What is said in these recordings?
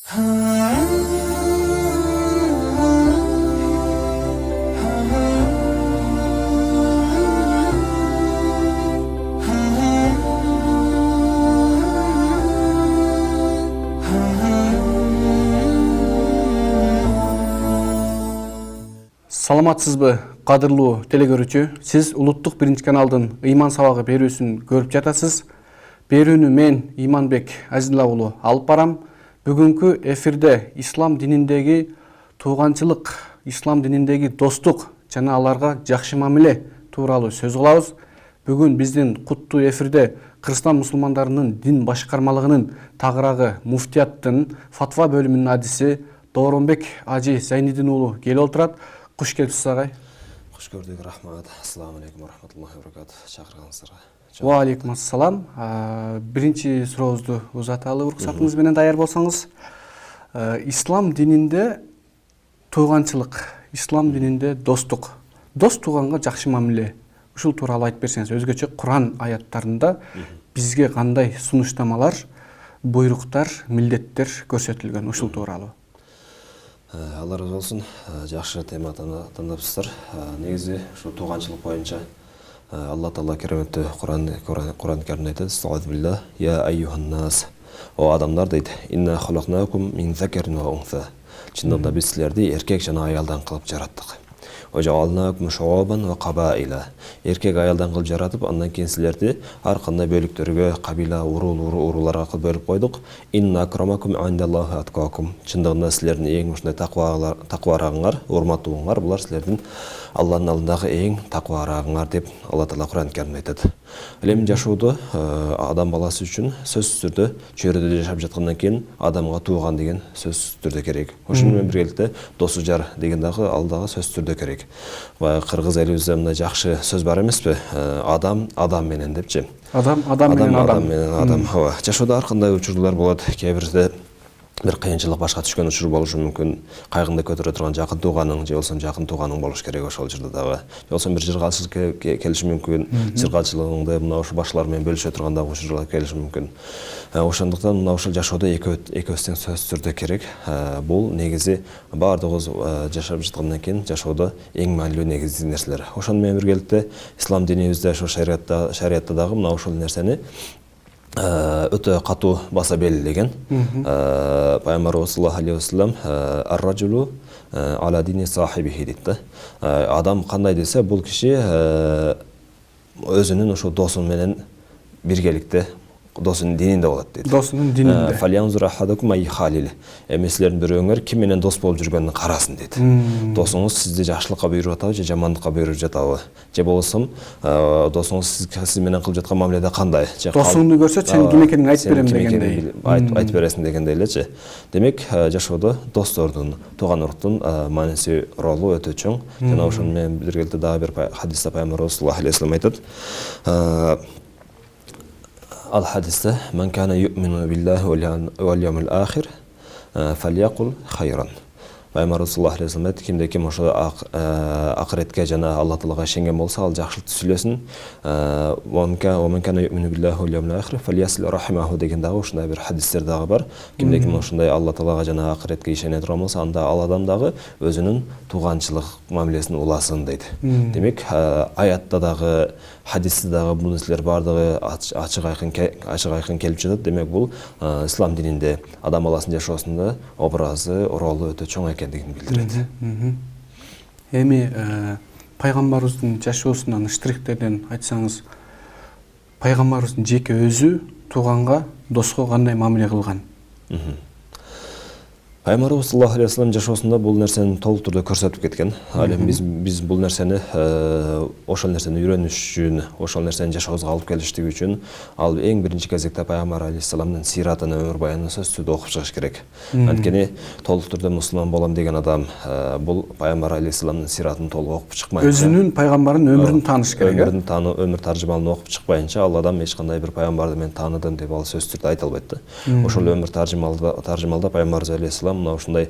Саламатсызбы, кадырлуу телекөрүүчү? Сиз улуттук биринчи каналдын ыйман сабагы берүүсүн көрүп жатасыз. Берүүнү мен Иманбек Азизилла уулу алып барам. Бүгүнкү эфирде ислам дининдеги тууганчылык, ислам дининдеги достук жана аларга жакшы мамиле тууралуу сөз кылабыз. Бүгүн биздин куттуу эфирде Кыргызстан мусулмандарынын дин башкармалыгынын тагырагы муфтияттын фатва бөлүмүнүн адиси Дооронбек Ажи Зайнидин уулу келип отурат. Куш келипсиз агай. Куш көрдүк, рахмат. Ассаламу алейкум ва рахматуллахи ва баракатух. Чакырганыңыздарга. Ва алейкум ассалам. Биринчи сурообузду узаталы уруксатыңыз менен даяр болсоңуз. Ислам дининде тууганчылык, ислам дининде достук, дос тууганга жакшы мамиле. Ушул тууралуу айтып берсеңиз, өзгөчө Куран аяттарында бизге кандай сунуштамалар, буйруктар, милдеттер көрсөтүлгөн ушул тууралуу? Алла разы болсун. Жакшы тема тандапсыздар. Негизи ушу тууганчылык боюнча Алла Таала кереметтүү Куран Каримде айтат: "Стаъуз биллах, я айюхан нас". О адамдар дейт: "Инна халакнакум мин закарин ва унса". Чындыгында биз силерди эркек жана аялдан кылып жараттык. Ожалнакум шуабан ва кабаила. Эркек аялдан кылып жаратып, андан кийин силерди ар кандай бөлүктөргө, кабила, урууларга кылып бөлүп койдук. Инна акрамакум индаллахи аткакум. Чындыгында силердин эң ушундай такварагыңар, урматтууңар, булар силердин Алланын алдындагы эң такварагыңар деп Алла Таала Куран Каримде айтат. Эми жашоодо адам баласы үчүн сөзсүз түрдө чөйрөдө жашап жаткандан кийин адамга тууган деген сөзсүз түрдө керек. Ошону менен биргеликте досу жар деген дагы алдагы сөзсүз түрдө керек. Кыргыз элибизде мындай жакшы сөз бар эмеспи? Адам менен депчи. Адам менен адам. Жашоодо ар кандай учурлар болот. Кээ бирде бир кыйынчылык башка түшкөн учур болушу мүмкүн. Кайгында көтөрө турган жакын тууганың, же болсо жакын тууганың болуш керек ошол жерде дагы. Же болсо бир жыргалчылык келиши мүмкүн. Жыргалчылыгыңды мына ошо башкалар менен бөлүшө турган дагы учурлар келиши мүмкүн. Ошондуктан мына ушул жашоодо экөөбүздүн сөзсүз түрдө керек. Бул негизи баардыгыбыз жашап жаткандан кийин жашоодо эң маанилүү негизги нерселер. Ошону менен биргеликте ислам динибизде, ошо шариятта дагы мына ушул нерсени өтө катуу баса белгилеген. Пайгамбарыбыз саллаллаху алейхи ва саллям ар-раджулу ала дини сахибихи дейт. Адам кандай десе, бул киши өзүнүн ошо досу менен биргеликте досунун дининде болот дейт. Досунун дининде. Фалянзур ахадакум ай халил. Силердин бирөөңөр ким менен дос болуп жүргөнүн карасын дейт. Досуңуз сизди жакшылыкка буйруп атабы же жамандыкка буйруп жатабы? Же болсо досуңуз сиз менен кылып жаткан мамиледе кандай? Досуңду көрсөт, сен ким экениңди айтып берем дегендей. Айтып бересиң дегендей элечи. Демек, жашоодо достордун, тууган уруктун мааниси, ролу өтө чоң. Жана ошону менен биргеликте дагы бир хадисте Пайгамбарыбыз саллаллаху алейхи ва саллям айтат: Al-hadiste men kana yu'minu billahi wal yawmil akhir falyaqul khayran. Пайгамбарыбыз саллаллаху алейхи ва саллям айтты: кимде ким ошо акыретке жана Алла Таалага ишенген болсо, ал жакшылыкты сүйлөсүн. Мен кана ю'мину billahi wal yawmil akhir falyasil rahimahу деген дагы ушундай бир хадистер дагы бар. Кимде ким ошондой Алла Таалага жана акыретке ишене турган болсо, анда ал адам дагы өзүнүн тууганчылык мамилесин уласын дейт. Демек, аятта дагы, хадисте дагы бул нерселер бардыгы ачык айкын келип жатат. Демек, бул ислам дининде адам баласынын жашоосунда образы, ролу өтө чоң экендигин билдирет. Эми пайгамбарыбыздын жашоосунан штрихтерден айтсаңыз, пайгамбарыбыздын жеке өзү тууганга, доско кандай мамиле кылган? Пайгамбарыбыз саллаллаху алейхи ва саллям жашоосунда бул нерсени толук түрдө көрсөтүп кеткен. Ал эми биз бул нерсени ошол нерсени үйрөнүш үчүн, ошол нерсени жашообузга алып келиштик үчүн ал эң биринчи кезекте Пайгамбар алейхиссаламдын сиратын, өмүр баянын сөзсүз түрдө окуп чыгыш керек. Анткени толук түрдө мусулман болом деген адам бул Пайгамбар алейхиссаламдын сиратын толук окуп чыкмайынча, өзүнүн пайгамбарын өмүрүн тааныш керек. Өмүр таржымалын окуп чыкпайынча ал адам эч кандай бир пайгамбарды мен тааныдым деп ал сөзсүз түрдө айта албайт да. Ошол өмүр таржымалда Пайгамбарыбыз алейхиссалам мына ушундай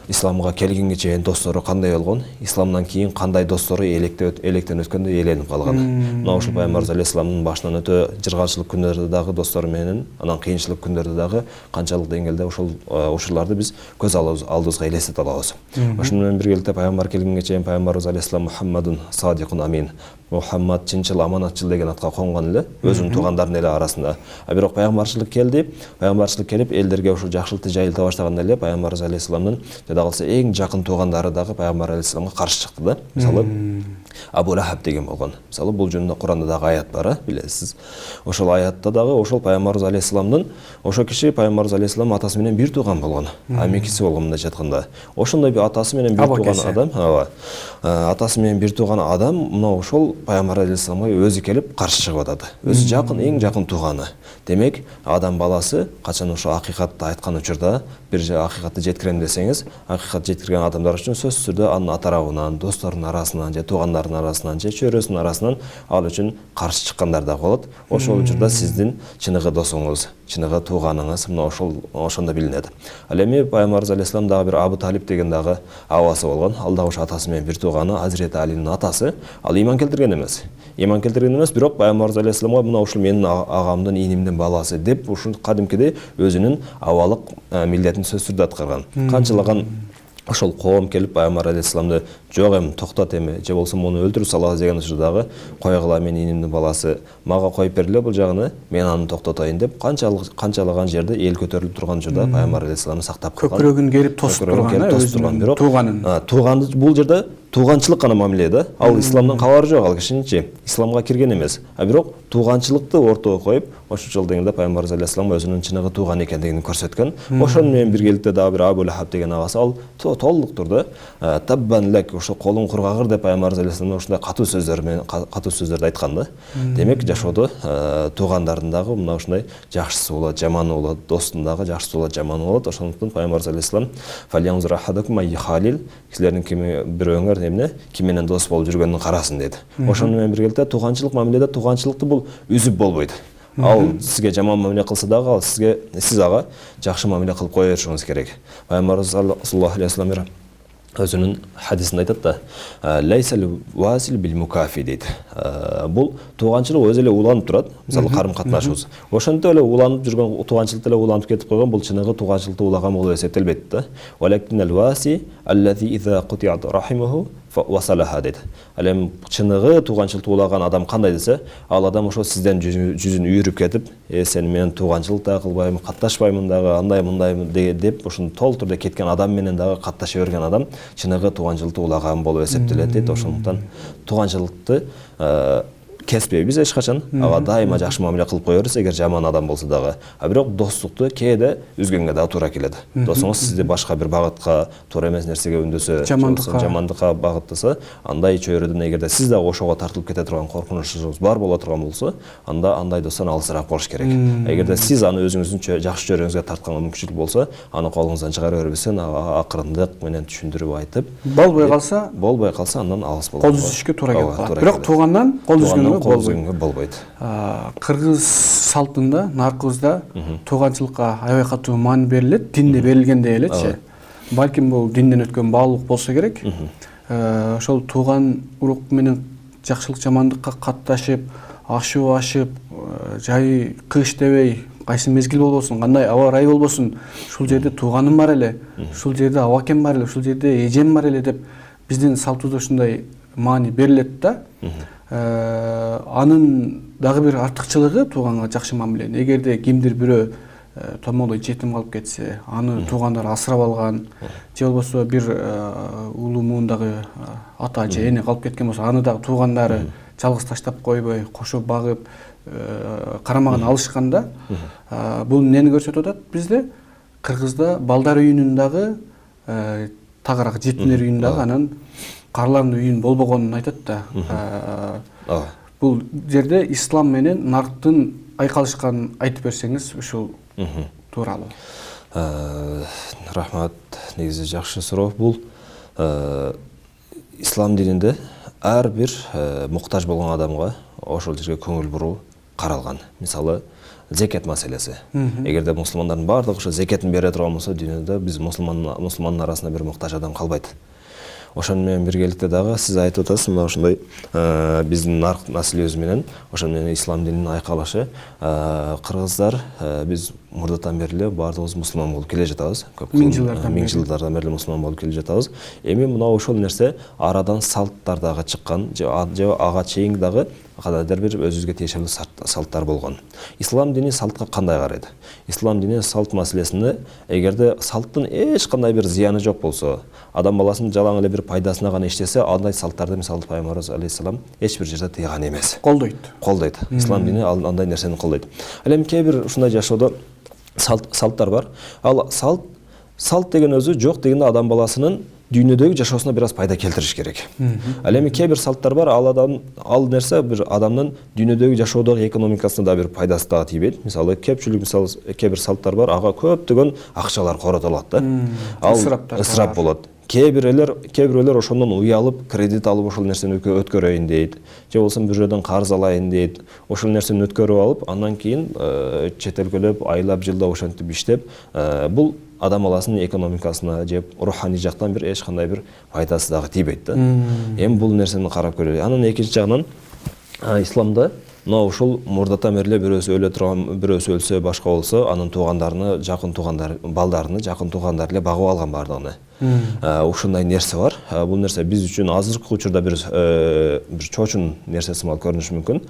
исламга келгенге чейин достору кандай болгон, исламдан кийин кандай достору электен өткөндө ээленип калган. Мына ушул пайгамбарыбыз алейхисаламдын башынан өтө жыргалчылык күндөрдө дагы достору менен, анан кыйынчылык күндөрдө дагы канчалык деңгээлде ушуларды биз көз алдыбызга элестете алабыз. Ошону менен биргеликте пайгамбар келгенге чейин пайгамбарыбыз алейхисалам Мухаммадун садикун амин, Мухаммад чынчыл аманатчыл деген атка конгон эле, өзүнүн туугандарынын эле арасында. А бирок пайгамбарчылык келди, пайгамбарчылык келип элдерге ушул жакшылыкты жайылта баштаганда эле пайгамбарыбыз алейхисаламдын жада калса эң жакын туугандары дагы пайгамбар алейхисаламга каршы чыкты да. Мисалы Абу Лахаб деген болгон. Мисалы бул жөнүндө Куранда дагы аят бар, билесиз. Ошол аятта дагы ошол пайгамбарыбыз алейхисаламдын ошол киши пайгамбарыбыз алейхисалам атасы менен бир тууган болгон. Амекиси болгон мындай айтканда. Ошондой бир атасы менен бир тууган адам, атасы менен бир тууган адам мына ошол пайгамбар алейхисаламга өзү келип каршы чыгып атат. Өзү жакын, эң жакын тууганы. Демек, адам баласы качан ошо акыйкатты айткан учурда, бир акыйкатты жеткирем десеңиз, акыйкат жеткирген адамдар үчүн сөзсүз түрдө анын атарабынан, досторунун арасынан, же туугандарынын арасынан, же чөйрөсүнүн арасынан ал үчүн каршы чыккандар да болот. Ошол учурда сиздин чыныгы досуңуз, чыныгы тууганыңыз мына ошондо билинет. Ал эми пайгамбарыбыз алейхисалам дагы бир Абу Талиб деген дагы абасы болгон. Ал дагы ошо атасы менен бир тууганы, Азирети Алинин атасы. Ал иман келтирген эмес. Иман келтирген эмес, бирок пайгамбарыбыз алейхисаламга мына ушул менин агамдын, инимдин баласы деп ушул кадимкидей өзүнүн абалык милдетин сөзсүз түрдө аткарган. Канчалаган ошол коом келип пайгамбар алейхисаламды жок эми токтот эми же болсо муну өлтүрүп салабыз деген учурдагы койгула мен инимдин баласы мага коюп бергиле бул жагыны мен аны токтотоюн деп канчалаган жерде эл көтөрүлүп турган учурда пайгамбар алейхисаламды сактап калган. Көкүрөгүн керип тосуп турган, бирок тууганы бул жерде тууганчылык гана мамиле да. Ал исламдан кабары жок, ал кишининчи исламга кирген эмес. А бирок тууганчылыкты ортого коюп, ошол деңгээлде пайгамбарыбыз алейхисалам өзүнүн чыныгы тууган экендигин көрсөткөн. Ошону менен биргеликте дагы бир Абу Лахаб деген агасы ал толук турду таббан лек, ошо колуң кургагыр деп пайгамбарыбыз алейхисалам ушундай катуу сөздөрдү айткан да. Демек жашоодо туугандардын дагы мына ушундай жакшысы болот, жаманы болот, достун дагы жакшысы болот, жаманы болот. Ошондуктан пайгамбарыбыз алейхисалам фалянзур ахадакум ай халил, кишилердин бирөөңөр эмне ким менен дос болуп жүргөнүн карасын деди. Ошону менен биргеликте тууганчылык мамиледе тууганчылыкты бул үзүп болбойт. Ал сизге жаман мамиле кылса дагы ал сиз ага жакшы мамиле кылып кое беришиңиз керек. Пайгамбарыбыз саллаллаху алейхи вассалам өзүнүн хадисинде айтат да, лайсал васил бил мукафи дейт. Бул тууганчылык өзү эле уланып турат. Мисалы карым катнашыбыз. Ошентип эле уланып жүргөн тууганчылыкты эле уланып кетип койгон бул чыныгы тууганчылыкты улаган болуп эсептелбейт да. Валакинал васи аллази иза кутиат рахимуху васалаха дейт. Ал эми чыныгы тууганчылыкты улаган адам кандай десе, ал адам ошо сизден жүзүн үйрүп кетип, сен менен тууганчылык да кылбайм, катташпаймын дагы, андай мындай деп ушуну толук түрдө кеткен адам менен дагы катташа берген адам чыныгы тууганчылыкты улаган болуп эсептелет дейт. Ошондуктан тууганчылыкты кеспейбиз эч качан. Ага дайыма жакшы мамиле кылып кое беребиз, эгер жаман адам болсо дагы. А бирок достукту кээде үзгөнгө дагы туура келет. Досуңуз сизди башка бир багытка, туура эмес нерсеге үндөсө, жамандыкка багыттаса, андай чөйрөдөн эгерде сиз дагы ошого тартылып кете турган коркунучуңуз бар боло турган болсо, анда андай достон алысыраак болуш керек. Эгерде сиз аны өзүңүздүн жакшы чөйрөңүзгө тартканга мүмкүнчүлүк болсо, аны колуңуздан чыгара бербестен акырындык менен түшүндүрүп айтып, болбой калса андан алыс болот. Кол үзүшкө туура келип калат. Бирок туугандан кол үзгөнгө болбойт. Кыргыз салтында, наркыбызда тууганчылыкка аябай катуу маани берилет, динде берилгендей элечи. Балким бул динден өткөн баалуулук болсо керек. Ошол тууган урук менен жакшылык жамандыкка катташып, ашып, жай кыш дебей, кайсы мезгил болбосун, кандай аба ырайы болбосун, ушул жерде тууганым бар эле, ушул жерде абакем бар эле, ушул жерде эжем бар эле деп биздин салтыбызда ушундай маани берилет да. Анын дагы бир артыкчылыгы тууганга жакшы мамиле. Эгерде кимдир бирөө томолой жетим калып кетсе, аны туугандар асырап алган, же болбосо бир улуу муундагы ата же эне калып кеткен болсо, аны дагы туугандары жалгыз таштап койбой, кошо багып, карамаган алышканда, бул эмнени көрсөтүп атат бизде? Кыргызда балдар үйүнүн дагы тагыраак жетимдер үйүнүн дагы анан карлардын үйүн болбогонун айтат да. Бул жерде ислам менен нарктын айкалышканын айтып берсеңиз ушул тууралуу. Рахмат, негизи жакшы суроо. Бул ислам дининде ар бир муктаж болгон адамга ошол жерге көңүл буруу, қаралған. Мысалы, зекет мәселесі. Егерде мұсылмандардың барлығы ошо зекетін бере турган болсо, дүйнөдө биз мұсылманның арасында бир муктаж адам калбайт. Ошон менен биргеликте дагы сиз айтып атасыз, мына ошондой биздин нарк наслибиз менен ошон менен ислам дининин айкалышы, кыргыздар биз мурдатан бери эле баардыгыбыз мусулман болуп келе жатабыз. Миң жылдардан бери мусулман болуп келе жатабыз. Эми мына ошол нерсе арадан салттар дагы чыккан, же ага чейин дагы кандайдыр бир өзүбүзгө тиешелүү салттар болгон. Ислам дини салтка кандай карайт? Ислам дини салт маселесинде эгерде салттын эч кандай бир зыяны жок болсо, адам баласынын жалаң эле бир пайдасына гана иштесе, андай салттарды мисалы Пайгамбарыбыз алейхиссалам эч бир жерде тыйган эмес. Колдойт. Ислам дини андай нерсени колдойт. Ал эми кээ бир ушундай жашоодо салттар бар. Ал салт деген өзү жок дегенде адам баласынын дүйнөдөгү жашоосуна бир аз пайда келтириш керек. Ал эми кээ бир салттар бар, ал нерсе бир адамдын дүйнөдөгү жашоодогу экономикасына да бир пайдасы дагы тийбейт. Мисалы, кээ бир салттар бар, ага көптөгөн акчалар коротулат да. Ал ысырап болот. Кээ бирөөлөр ошондон уялып, кредит алып ошол нерсени өткөрөйүн дейт. Же болсо бирөөдөн карыз алайын дейт. Ошол нерсени өткөрүп алып, андан кийин чет элгөлөп, айлап, жылдап ошентип иштеп, бул адам баласынын экономикасына же руханий жактан бир эч кандай бир пайдасы дагы тийбейт да. Эми бул нерсени карап көрөлү. Анан экинчи жагынан исламда мына ушул мурдатан бери эле бирөөсү өлө турган, бирөөсү өлсө, башка болсо, анын туугандарыны, жакын туугандар, балдарыны, жакын туугандар эле багып алган бардыгына. Ушундай нерсе бар. Бул нерсе биз үчүн азыркы учурда бир чоочун нерсеси мал көрүнүшү мүмкүн.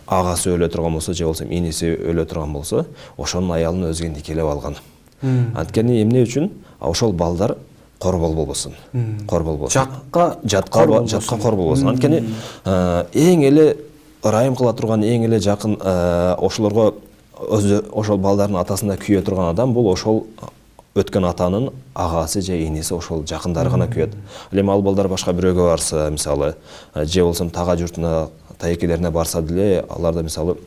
Агасы өлө турган болсо, же болсо иниси өлө турган болсо, ошонун аялын өзүгө никелеп алган. Анткени эмне үчүн ошол балдар кор болбосун. Жатка кор болбосун. Анткени эң эле ырайым кыла турган, эң эле жакын ошолорго өзү ошол балдардын атасында күйө турган адам бул ошол өткөн атанын агасы же иниси, ошол жакындары гана күйөт. Ал эми ал балдар башка бирөөгө барса, мисалы, же болсо тага журтуна, тайекелерине барса деле, аларда мисалы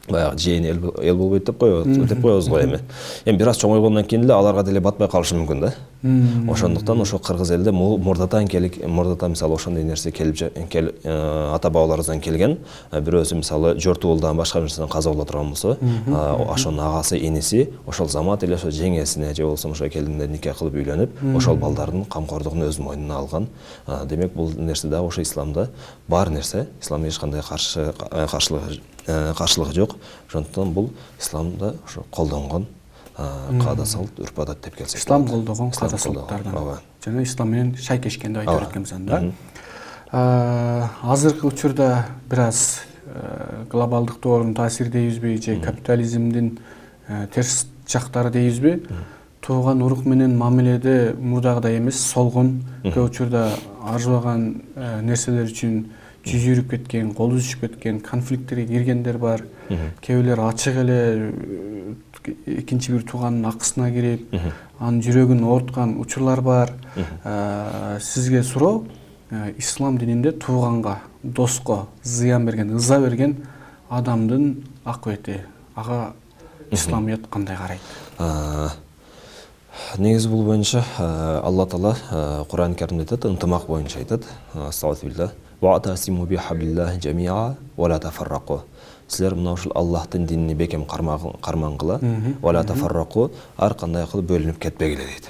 баягы жээн эл болбойт деп коебуз го эми. Эми бир аз чоңойгондон кийин эле аларга деле батпай калышы мүмкүн да. Ошондуктан ошо кыргыз элде мурдатан мисалы ошондой нерсе ата бабаларыбыздан келген, бирөөсү мисалы жортуулдан башка нерседен каза боло турган болсо, ошонун агасы, иниси ошол замат эле ошо жеңесине же болсо ошо келиндер никах кылып үйлөнүп, ошол балдардын камкордугун өз мойнуна алган. Демек бул нерсе да ошо исламда бар нерсе. Исламда эч кандай каршылыгы жок. Ошондуктан бул исламда ошо колдонгон каада салт, үрп адат деп келсек. Ислам колдогон каада салттардан. Жана ислам менен шайкешкенди айтып өткөнбүз анда. Азыркы учурда бир аз глобалдык доордун таасири дейбизби, же капитализмдин терс жактары дейбизби? Тууган урук менен мамиледе мурдагыдай эмес, солгон, көп учурда арзыбаган нерселер үчүн жүзүрүп кеткен, кол үзүшүп кеткен, конфликттерге киргендер бар. Кээбилер ачык эле экинчи бир тууганын акысына кирип, анын жүрөгүн ооруткан учурлар бар. Сизге суроо, ислам дининде тууганга, доско зыян берген, ыза берген адамдын акыбети, ага исламият кандай карайт? Негизи бул боюнча Алла Таала Кур'ан Каримде айтат, ынтымак боюнча айтат. Астагфируллах. Вa'тасиму бихаблиллахи жами'a ва ла тафаррaqu. Силер мына ушул Аллахтын динини бекем кармангыла, ва ла тафаррaqu, ар кандай кылып бөлүнүп кетпегиле дейт.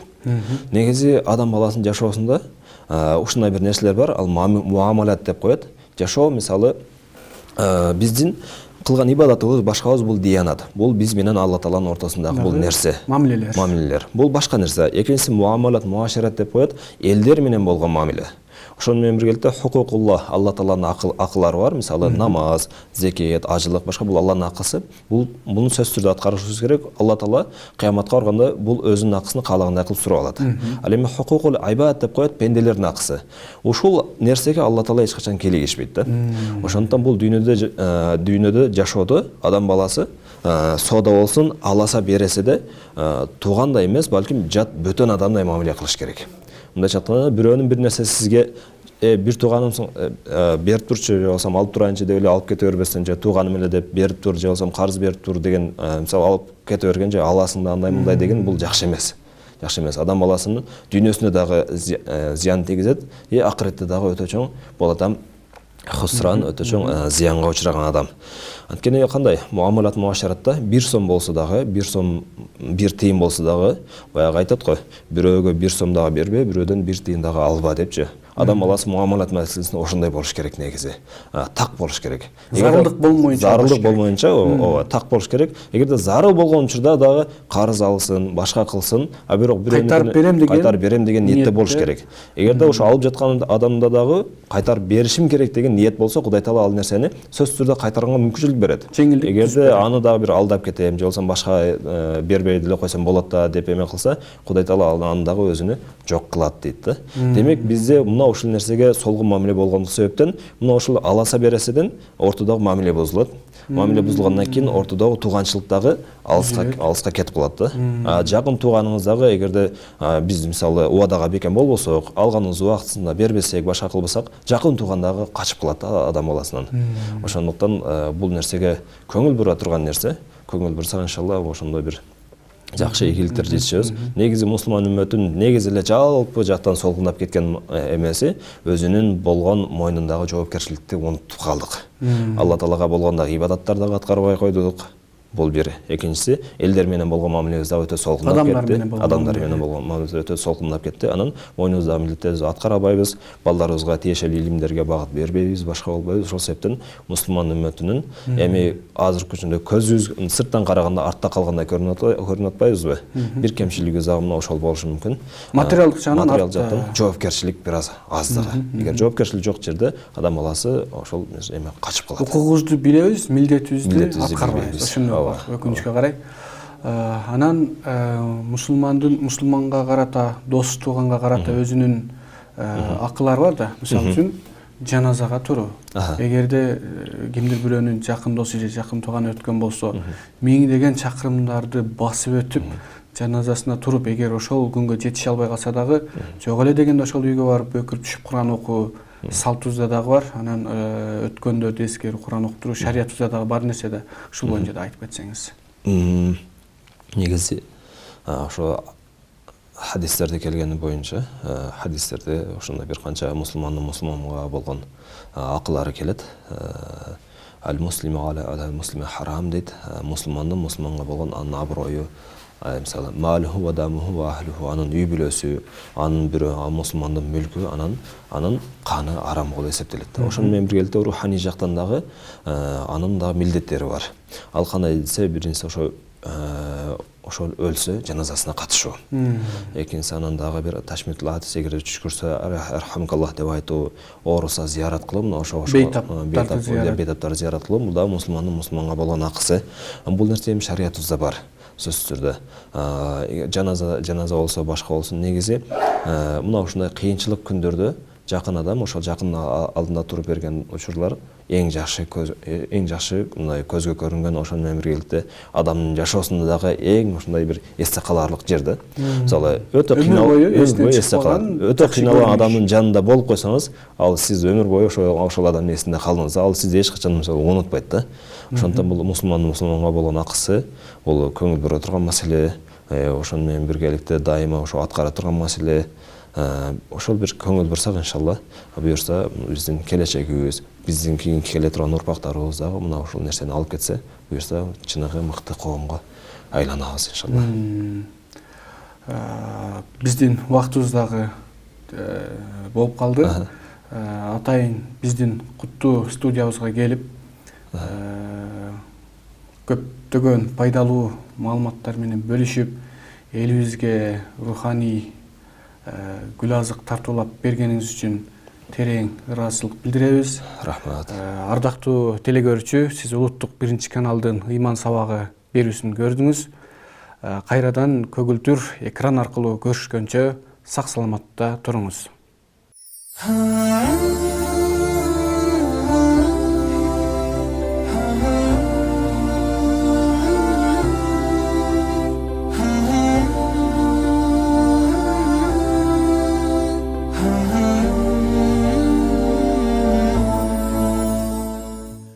Негизи адам баласынын жашоосунда ушундай бир нерселер бар, ал муамалат деп коет. Жашоо мисалы биздин кылган ибадатыбыз, башкабыз бул диянат. Бул биз менен Алла Тааланын ортосундагы бул нерсе. Мамилелер. Бул башка нерсе. Экинчиси муамалат, муашарат деп коет. Элдер менен болгон мамиле. Ошону менен биргеликте хукукулла, Алла Тааланын акылары бар. Мисалы намаз, зекет, ажылык, башка бул Алланын акысы. Буну сөзсүз түрдө аткарышыбыз керек. Алла Таала кыяматка барганда бул өзүнүн акысын каалагандай кылып сурап алат. Ал эми хукукул айбад деп коет, пенделердин акысы. Ушул нерсеге Алла Таала эч качан келишпейт да. Ошондуктан бул дүйнөдө жашоодо адам баласы соода болсун, аласа бересе де туугандай эмес, балким жат бөтөн адамдай мамиле кылыш керек. Мындайча айтканда, бирөөнүн бир нерсе сизге бир тууганымсың берип турчу, же болсом алып турайынчы деп эле алып кете бербестен, же тууганым эле деп берип тур, же болсом карыз берип тур деген, мисалы алып кете берген, же аласың да андай мындай деген, бул жакшы эмес. Жакшы эмес. Адам баласынын дүйнөсүнө дагы зыян тийгизет, акыретте дагы өтө чоң. Бул адам хусран, өтө чоң зыянга учураган адам. Анткени кандай муамалат муашаратта 1 сом болсо дагы, 1 сом 1 тыйын болсо дагы, баягы айтат го, бирөөгө 1 сом дагы бербе, бирөөдөн 1 тыйын дагы алба депчи. Адам баласы муамалат маселесинде ошондой болуш керек негизи. Так болуш керек. Зарылдык болмоюнча. Зарылдык болмоюнча, ооба, так болуш керек. Эгерде зарыл болгон учурда дагы карыз алсын, башка кылсын, а бирок кайтарып берем деген ниетте болуш керек. Эгерде ошо алып жаткан адамда дагы кайтарып беришим керек деген ниет болсо, Кудай Таала ал нерсени сөзсүз түрдө кайтарганга мүмкүнчүлүк берет. Эгерде аны дагы бир алдап кетем, же болбосо башка бербей деле койсом болот да деп эме кылса, Кудай Таала аны дагы өзүнө жок кылат дейт да. Демек бизде мына ушул нерсеге солгун мамиле болгондук себептен мына ушул аласа береседен ортодогу мамиле бузулат. Мамиле бузулгандан кийин ортодогу тууганчылык дагы алыска кетип калат да. Жакын тууганыңыз дагы эгерде биз мисалы убадага бекем болбосок, алганыбыз убактысында бербесек, башка кылбасак, жакын тууган дагы качып калат адам баласынан. Ошондуктан бул нерсеге көңүл бура турган нерсе, көңүл бурсак иншалла ошондой бир жакшы ийгиликтер жетишебиз. Негизи мусулман үммөтүн негизи эле жалпы жактан солгундап кеткен эмеси өзүнүн болгон мойнундагы жоопкерчиликти унутуп калдык. Алла Таалага болгон дагы ибадаттарды дагы аткарбай койдук. Бул бир. Экинчиси, элдер менен болгон мамилебиз дагы өтө солгундап кетти. Адамдар менен болгон мамилебиз өтө солгундап кетти. Анан мойнубуздагы милдеттерибизди аткара албайбыз, балдарыбызга тиешелүү илимдерге багыт бербейбиз, башка болбойбуз. Ошол себептен мусулман үммөтүнүн эми азыркы күндө көзүбүз сырттан караганда артта калгандай көрүнүп атпайбызбы? Бир кемчилиги дагы мына ошол болушу мүмкүн. Материалдык жактан жоопкерчилик бир аз аздыгы. Эгер жоопкерчилик жок жерде адам баласы ошол эме качып калат. Укугубузду билебиз, милдетибизди аткарбайбыз. Өкүнүчкө карай. Анан мусулманга карата, дос тууганга карата өзүнүн акылары бар да. Мисалы үчүн жаназага туруу. Эгерде кимдир бирөөнүн жакын досу же жакын тууганы өткөн болсо, миңдеген чакырымдарды басып өтүп жаназасына туруп, эгер ошол күнгө жетише албай калса дагы, жок эле дегенде ошол үйгө барып өкүрүп түшүп Кур'ан окуу салтыбызда дагы бар. Анан өткөндө дескери Кур'ан окутуруу шариятыбызда дагы бар нерсе да. Ушул боюнча да айтып кетсеңиз. Негизи ошо хадистерде келгени боюнча, хадистерде ошондой бир канча мусулманга болгон акылары келет. Ал-муслиму аля муслими харам дейт. Мусулманга болгон анын аброю, мисалы малуху ва дамуху ва ахлуху, анын үй бүлөсү, анын бирөө мусулмандын мүлкү, анын каны арам болуп эсептелет. Ошону менен биргеликте руханий жактан дагы анын дагы милдеттери бар. Ал кандай десе, биринчиси ошол өлсө жаназасына катышуу. Экинчиси анан дагы бир ташмитул атис, эгер түшкүрсө архамкаллах деп айтуу, ооруса зыярат кылуу, мына ошо бейтаптарды зыярат кылуу, бул дагы мусулманга болгон акысы. Бул нерсе эми шариятыбызда бар. Сөзсүз түрдө жаназа болсо, башка болсун, негизи мына ушундай кыйынчылык күндөрдө жакын адам ошол жакын алдында туруп берген учурлар эң жакшы мындай көзгө көрүнгөн. Ошону менен биргеликте адамдын жашоосунда дагы эң ушундай бир эсте калаарлык жер да. Мисалы өтө кыйналган адамдын жанында болуп койсоңуз, ал сиз өмүр бою ошол адамдын эсинде калдыңыз. Ал сизди эч качан унутпайт да. Ошондон бул мусулманга болгон акысы, бул көңүл бура турган маселе, ошону менен биргеликте дайыма ошо аткара турган маселе. Ошол бир көңүл бурсак, иншалла, буюрса биздин келечегибиз, биздин кийинки келе турган урпактарыбыз дагы мына ушул нерсени алып кетсе, буюрса чыныгы мыкты коомго айланабыз, иншалла. Биздин убактыбыз дагы болуп калды. Атайын биздин куттуу студиябызга келип, көптөгөн пайдалуу маалыматтар менен бөлүшүп, элибизге руханий гүл азык тартуулап бергениңиз үчүн терең ыраазычылык билдиребиз. Рахмат. Ардактуу телекөрүүчү, сиз улуттук 1-каналдын ыйман сабагы берүүсүн көрдүңүз. Кайрадан көгүлтүр экран аркылуу көрүшкөнчө сак саламатта туруңуз.